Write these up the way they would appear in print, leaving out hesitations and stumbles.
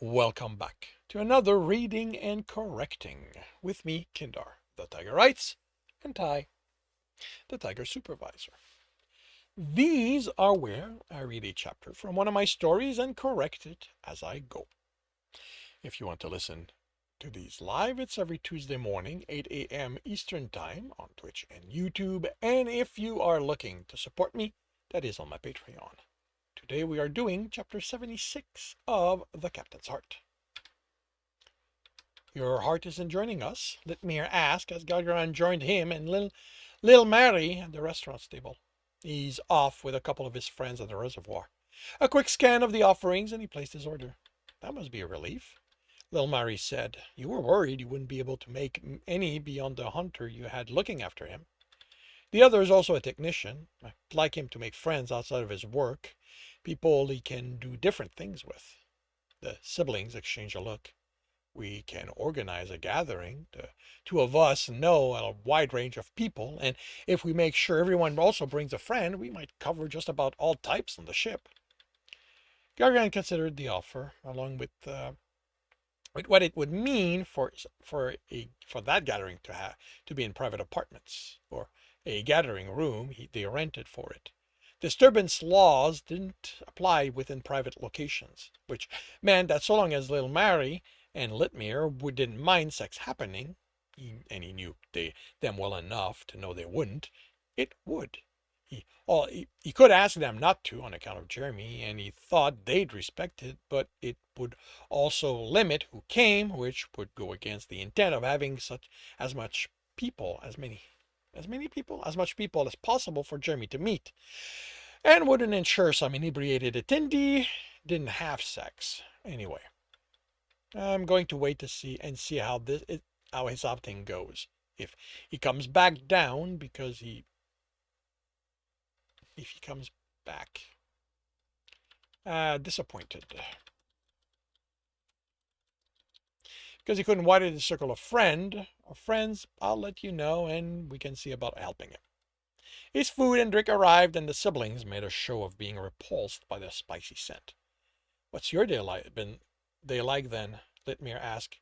Welcome back to another reading and correcting with me, Kindar, the Tiger Writes, and Ty, the Tiger Supervisor. These are where I read a chapter from one of my stories and correct it as I go. If you want to listen to these live, it's every Tuesday morning, 8 a.m. Eastern Time on Twitch and YouTube. And if you are looking to support me, that is on my Patreon. Today we are doing chapter 76 of The Captain's Heart. Your heart isn't joining us, Litmir asked as Gralgiran joined him and Lil Mary at the restaurant table. He's off with a couple of his friends at the reservoir. A quick scan of the offerings and he placed his order. That must be a relief. Lil Mary said, "You were worried you wouldn't be able to make any beyond the hunter you had looking after him. The other is also a technician. I'd like him to make friends outside of his work, people he can do different things with." The siblings exchanged a look. "We can organize a gathering. The two of us know a wide range of people, and if we make sure everyone also brings a friend, we might cover just about all types on the ship." Gralgiran considered the offer, along with what it would mean for that gathering to be in private apartments or a gathering room they rented for it. Disturbance laws didn't apply within private locations, which meant that so long as Lil Mary and Litmir didn't mind sex happening, and he knew them well enough to know they wouldn't, it would. He could ask them not to on account of Jeremy, and he thought they'd respect it, but it would also limit who came, which would go against the intent of having as much people, as much people as possible for Jeremy to meet, and wouldn't ensure some inebriated attendee didn't have sex. Anyway, I'm going to wait to see how his outing goes. If he comes back down if he comes back disappointed because he couldn't widen his circle of friends, I'll let you know and we can see about helping him. His food and drink arrived and the siblings made a show of being repulsed by the spicy scent. "What's your day like then?" Litmir asked.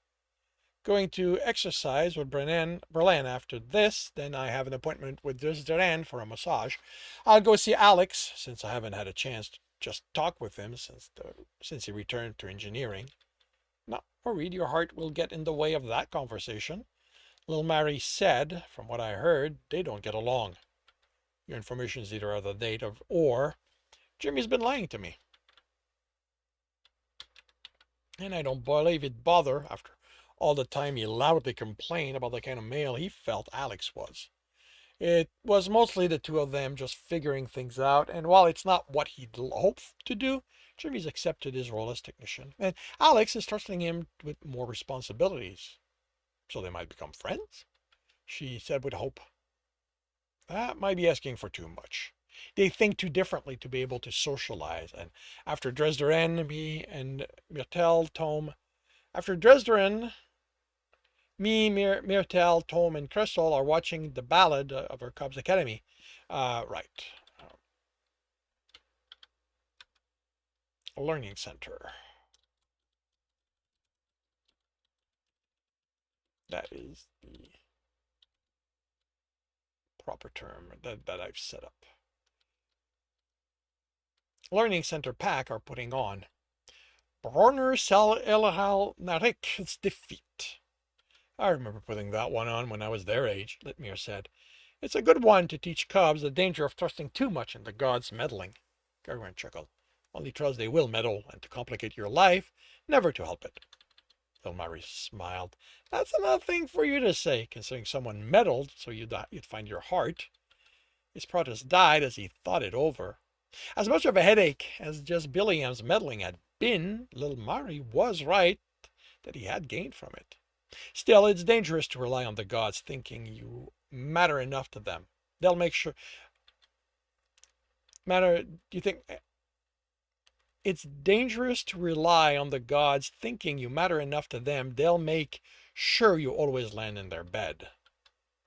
"Going to exercise with Berlin after this, then I have an appointment with Duran for a massage. I'll go see Alex, since I haven't had a chance to just talk with him since he returned to engineering." "Not worried your heart will get in the way of that conversation," Lil Mary said. "From what I heard, they don't get along. Your information is either out of date or Jimmy's been lying to me. And I don't believe it'd bother after all the time he loudly complained about the kind of male he felt Alex was. It was mostly the two of them just figuring things out, and while it's not what he'd hoped to do, Jimmy's accepted his role as technician, and Alex is trusting him with more responsibilities. So they might become friends?" she said with hope. "That might be asking for too much. They think too differently to be able to socialize, and after Dresden, me and Myrtle, Tom, after Dresden, me, Myrtle, Tom, and Crystal are watching the ballad of our Cubs Academy." Right. A learning center. That is the proper term that I've set up. Learning Center Pack are putting on Bronner Sel Elhal Narik's Defeat. I remember putting that one on when I was their age, Litmir said. "It's a good one to teach cubs the danger of trusting too much in the gods meddling." Gralgiran chuckled. "Only trust they will meddle and to complicate your life, never to help it." Lil Mary smiled. "That's another thing for you to say, considering someone meddled so you'd find your heart." His protest died as he thought it over. As much of a headache as just Billiam's meddling had been, Lil Mary was right that he had gained from it. Still, it's dangerous to rely on the gods thinking you matter enough to them. They'll make sure you think it's dangerous to rely on the gods thinking you matter enough to them. They'll make sure you always land in their bed.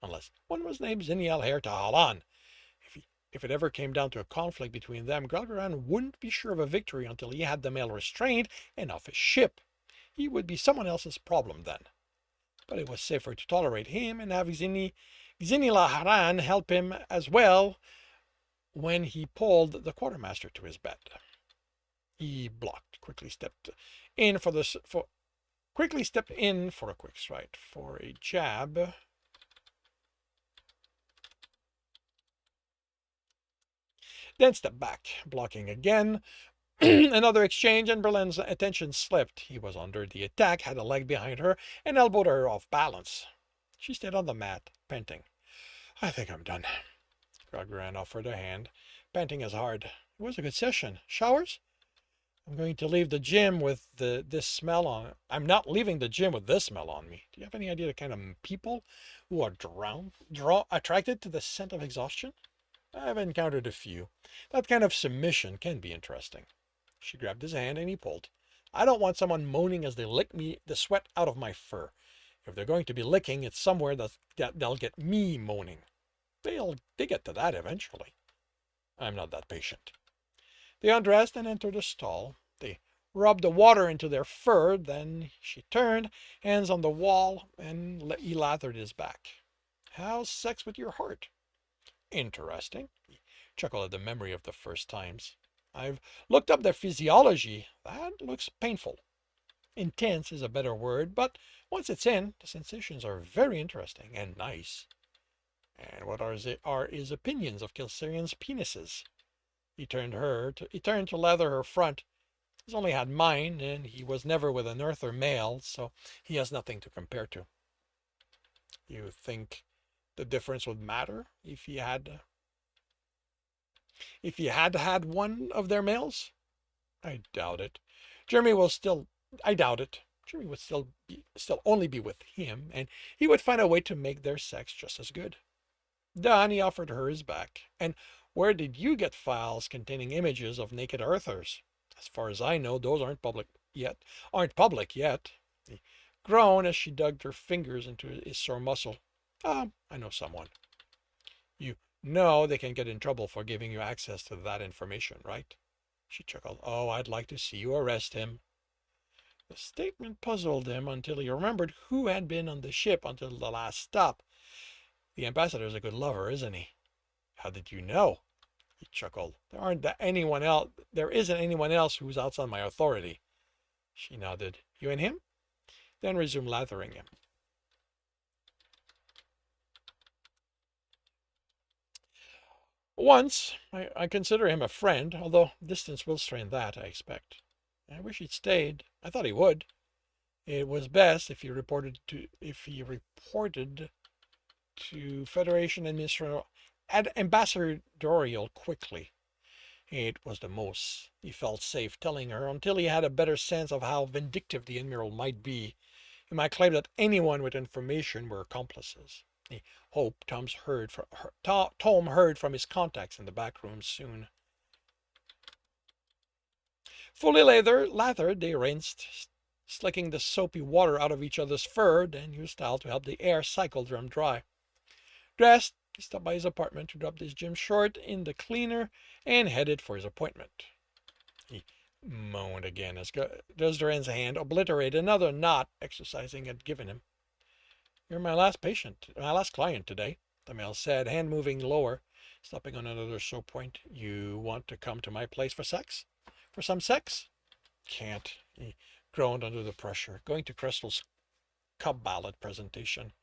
Unless one was named Ziniel Hair Tahalan. If it ever came down to a conflict between them, Gralgiran wouldn't be sure of a victory until he had the male restrained and off his ship. he would be someone else's problem then. But it was safer to tolerate him and have Zinila help him as well when he pulled the quartermaster to his bed. He blocked, quickly stepped in for a quick strike, for a jab. Then stepped back, blocking again. Another exchange, and Berlin's attention slipped. He was under the attack, had a leg behind her, and elbowed her off balance. She stayed on the mat, panting. I think I'm done. Gralgiran offered a hand, panting as hard. It was a good session. Showers? I'm going to leave the gym with this smell on. I'm not leaving the gym with this smell on me. Do you have any idea the kind of people who are attracted to the scent of exhaustion? I've encountered a few. That kind of submission can be interesting. She grabbed his hand and he pulled. I don't want someone moaning as they lick the sweat out of my fur. If they're going to be licking, it's somewhere that they'll get me moaning. They get to that eventually. I'm not that patient. They undressed and entered a stall. They rubbed the water into their fur. Then she turned, hands on the wall, and he lathered his back. How's sex with your heart? Interesting. He chuckled at the memory of the first times. I've looked up their physiology. That looks painful. Intense is a better word, but once it's in, the sensations are very interesting and nice. And what are his opinions of Kelsirian's penises? He turned to lather her front. He's only had mine, and he was never with an Earther male, so he has nothing to compare to. You think the difference would matter if he had had one of their males? I doubt it. Jeremy will still. I doubt it. Jeremy would still only be with him, and he would find a way to make their sex just as good. Done, he offered her his back. And where did you get files containing images of naked Earthers? As far as I know, those aren't public yet. He groaned as she dug her fingers into his sore muscle. I know someone. You know they can get in trouble for giving you access to that information, right? She chuckled. Oh, I'd like to see you arrest him. The statement puzzled him until he remembered who had been on the ship until the last stop. The ambassador's a good lover, isn't he? How did you know? He chuckled. There isn't anyone else who's outside my authority. She nodded. You and him? Then resumed lathering him. Once, I consider him a friend, although distance will strain that, I expect. I wish he'd stayed. I thought he would. It was best if he reported to Federation ambassadorial quickly. It was the most he felt safe telling her until he had a better sense of how vindictive the Admiral might be. He might claim that anyone with information were accomplices. He hoped Tom heard from his contacts in the back room soon. Fully lathered, they rinsed, slicking the soapy water out of each other's fur, then used towel to help the air cycle them dry. Dressed, he stopped by his apartment to drop his gym short in the cleaner and headed for his appointment. He moaned again as Desdoran's hand obliterated another knot exercising had given him. You're my last client today, the male said, hand moving lower, stopping on another soap point. You want to come to my place for sex? For some sex? Can't. He groaned under the pressure, going to Crystal's Cub Ballad presentation.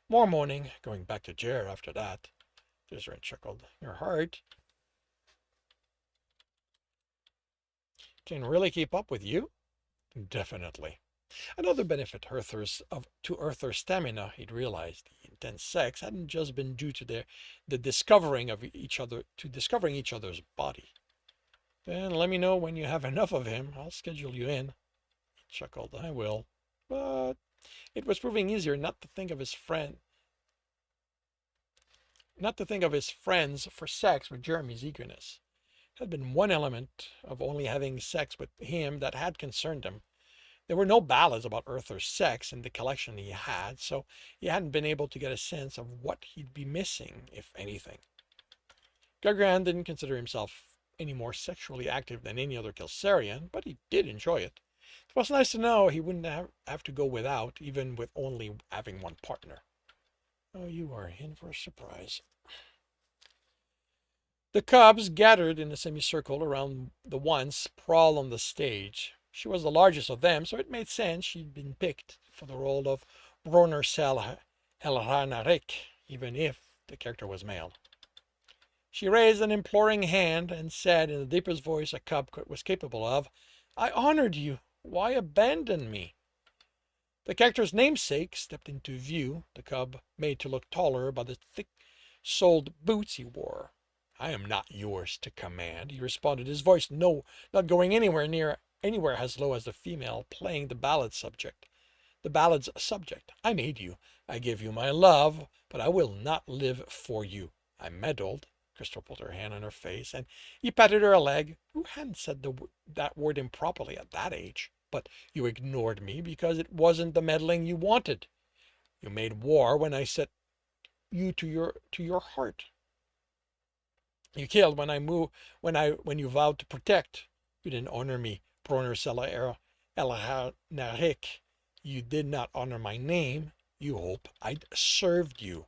More moaning, going back to Jer after that. Desdoran chuckled. Your heart can really keep up with you? Definitely. Another benefit to Earther's stamina, he'd realized. The intense sex hadn't just been due to the discovering each other's body. Then let me know when you have enough of him. I'll schedule you in. He chuckled. I will. But it was proving easier not to think of his friends for sex with Jeremy's eagerness. It had been one element of only having sex with him that had concerned him. There were no ballads about Earther's sex in the collection he had, so he hadn't been able to get a sense of what he'd be missing, if anything. Gralgiran didn't consider himself any more sexually active than any other Kelsirian, but he did enjoy it. It was nice to know he wouldn't have to go without, even with only having one partner. Oh, you are in for a surprise. The cubs gathered in a semicircle around the one sprawled on the stage. She was the largest of them, so it made sense she'd been picked for the role of Bronner Sel Helranarik, even if the character was male. She raised an imploring hand and said in the deepest voice a cub was capable of, "I honored you. Why abandon me?" The character's namesake stepped into view, the cub made to look taller by the thick-soled boots he wore. "I am not yours to command," he responded, his voice not going anywhere as low as the female playing the ballad's subject. "I made you. I give you my love, but I will not live for you. I meddled." Crystal put her hand on her face, and he patted her leg. Who hadn't said that word improperly at that age? "But you ignored me because it wasn't the meddling you wanted. You made war when I set you to your heart. You killed when you vowed to protect. You didn't honor me, Proner Sela Narik. You did not honor my name. You hope I'd served you."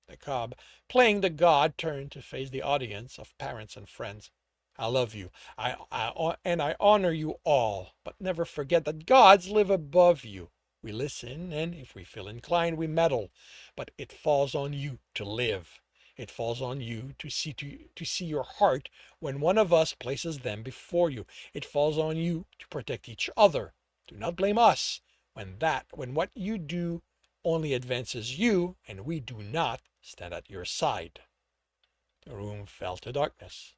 The cub, playing the god, turned to face the audience of parents and friends. "I love you, and I honor you all, but never forget that gods live above you. We listen, and if we feel inclined, we meddle, but it falls on you to live. It falls on you to see your heart when one of us places them before you. It falls on you to protect each other. Do not blame us when what you do only advances you, and we do not stand at your side." The room fell to darkness.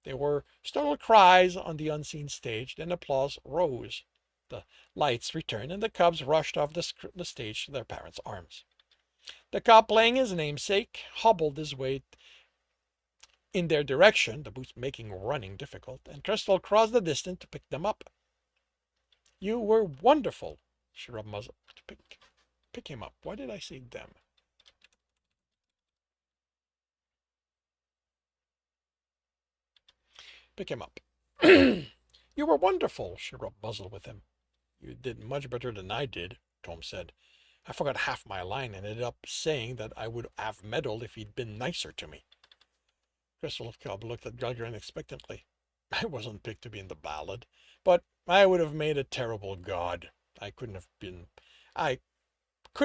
There were startled cries on the unseen stage, then applause rose. The lights returned, and the cubs rushed off the stage to their parents' arms. The cub, playing his namesake, hobbled his way in their direction, the boots making running difficult, and Crystal crossed the distance to pick them up. "You were wonderful," she rubbed muzzle to pick him up. Why did I say them? Pick him up. "You were wonderful," she rubbed muzzle with him. "You did much better than I did," Tom said. "I forgot half my line and ended up saying that I would have meddled if he'd been nicer to me." Crystal Cub looked at Gralgiran expectantly. "I wasn't picked to be in the ballad, but I would have made a terrible god. I couldn't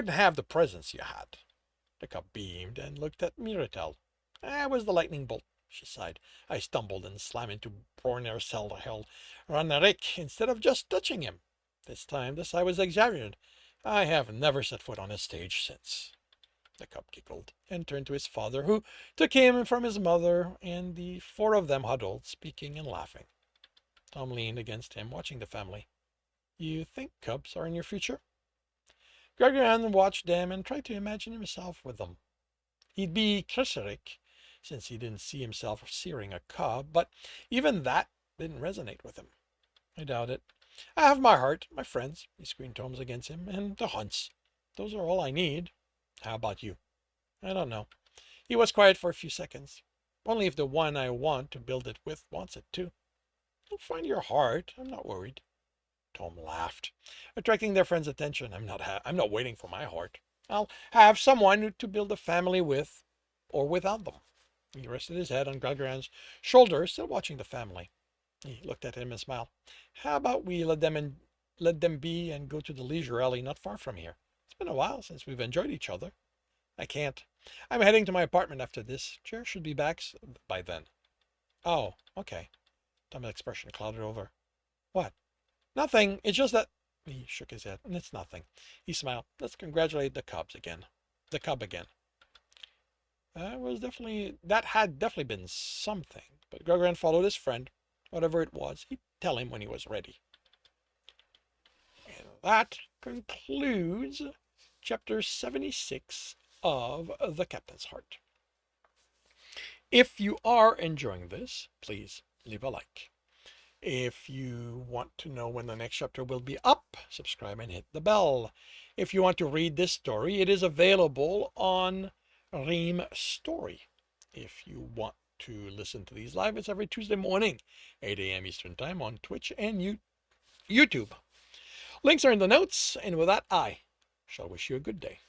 have the presence you had." The cub beamed and looked at Miratel. "I was the lightning bolt," she sighed. "I stumbled and slammed into Borner Selhel Ranarik instead of just touching him. This time the sigh was exaggerated. I have never set foot on a stage since." The cub giggled and turned to his father, who took him from his mother, and the four of them huddled, speaking and laughing. Tom leaned against him, watching the family. "You think cubs are in your future?" Gralgiran watched them and tried to imagine himself with them. He'd be Kelsirian, since he didn't see himself searing a cub, but even that didn't resonate with him. "I doubt it. I have my heart, my friends," he screened Tom's against him, "and the hunts. Those are all I need. How about you?" "I don't know." He was quiet for a few seconds. "Only if the one I want to build it with wants it too." "You'll find your heart. I'm not worried." Tom laughed, attracting their friend's attention. I'm not waiting for my heart. I'll have someone to build a family with, or without them." He rested his head on Gralgiran's shoulder, still watching the family. He looked at him and smiled. "How about we let them be and go to the leisure alley not far from here? It's been a while since we've enjoyed each other." "I can't. I'm heading to my apartment after this. Chair should be back by then." "Oh, okay." Tom's expression clouded over. "What?" "Nothing. It's just that—" He shook his head. "It's nothing." He smiled. "Let's congratulate the cub again." That had definitely been something. But Gralgiran followed his friend. Whatever it was, he'd tell him when he was ready. And that concludes chapter 76 of The Captain's Heart. If you are enjoying this, please leave a like. If you want to know when the next chapter will be up, subscribe and hit the bell. If you want to read this story, it is available on Ream Story. If you want to listen to these live, it's every Tuesday morning, 8 a.m. Eastern Time on Twitch and YouTube. Links are in the notes, and with that, I shall wish you a good day.